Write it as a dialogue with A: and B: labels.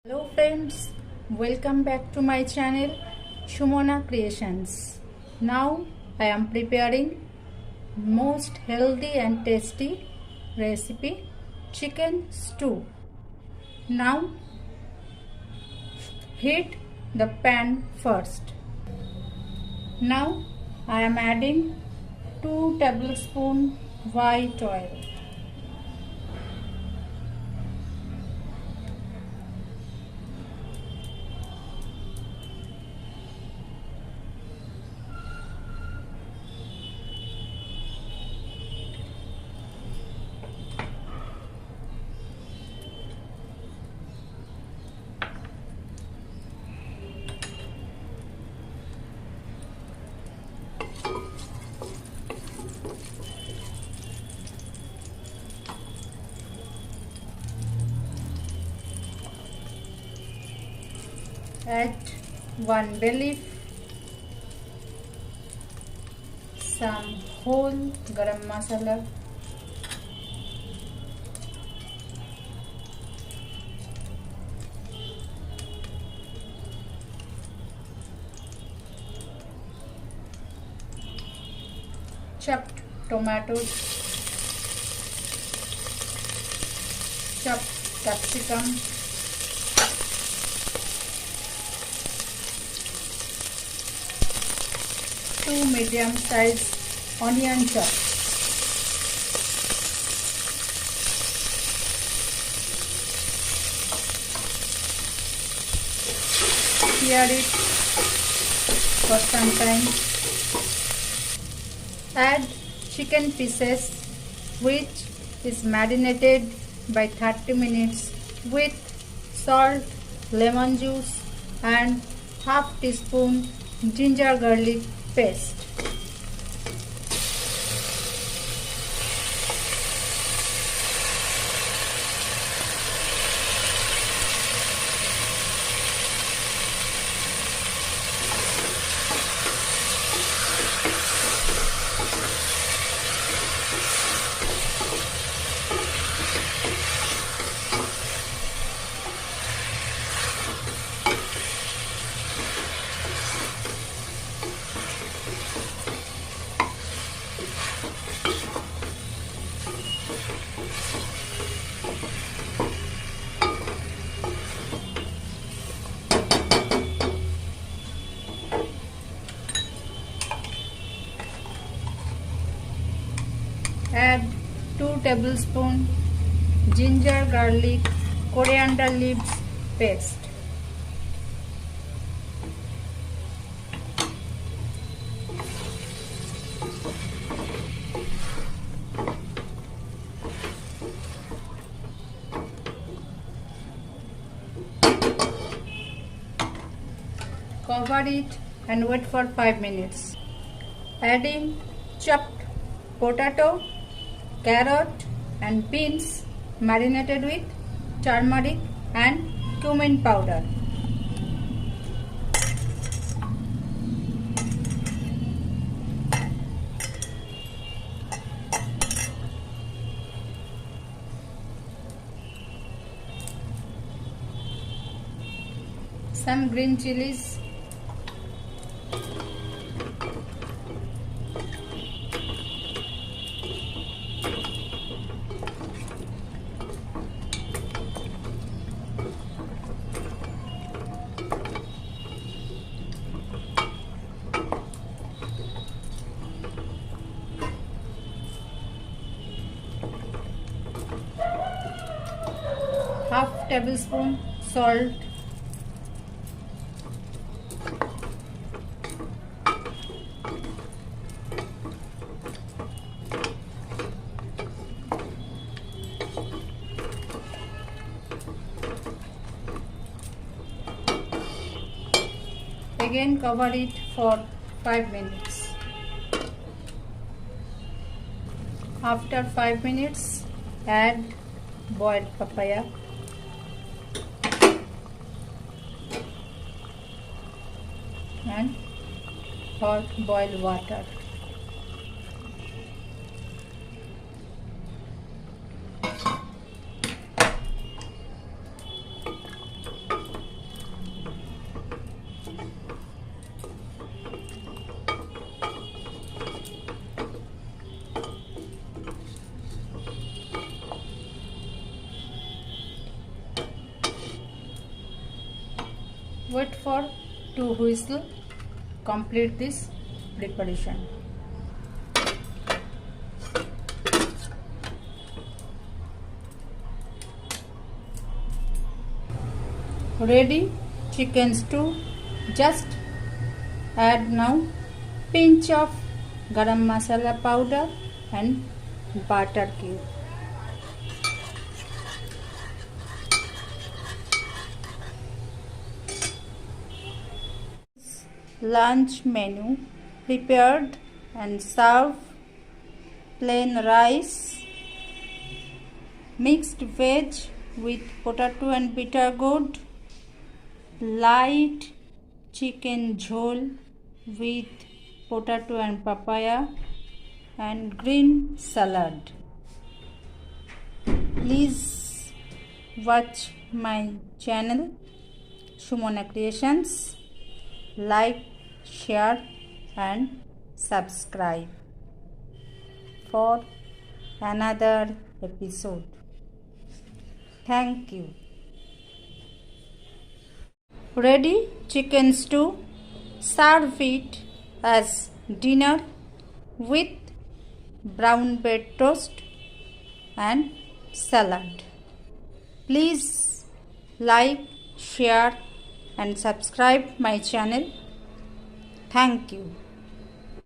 A: Hello friends, welcome back to my channel Sumana Creations. Now I am preparing most healthy and tasty recipe chicken stew. Now heat the pan first. Now I am adding 2 tablespoons white oil. Add 1 bay leaf, some whole garam masala, chopped tomatoes, chopped capsicum, two medium-sized onion chops, sear it for some time. Add chicken pieces which is marinated by 30 minutes with salt, lemon juice and half teaspoon ginger garlic paste. Add 2 tablespoons ginger garlic coriander leaves paste. Cover it and wait for 5 minutes. Adding chopped potato, carrot and beans marinated with turmeric and cumin powder. Some green chilies, half tablespoon salt, again cover it for 5 minutes. After 5 minutes add boiled papaya, and hot boiled water. Wait for 2 whistles. Complete this preparation. Ready chicken stew. Just add now pinch of garam masala powder and butter cube. Lunch menu prepared and serve plain rice, mixed veg with potato and bitter gourd, light chicken jhol with potato and papaya, and green salad. Please watch my channel Sumana Creations. Like, share and subscribe for another episode. Thank you. Ready chicken stew. Serve it as dinner with brown bread toast and salad. Please like, share and subscribe my channel. Thank you.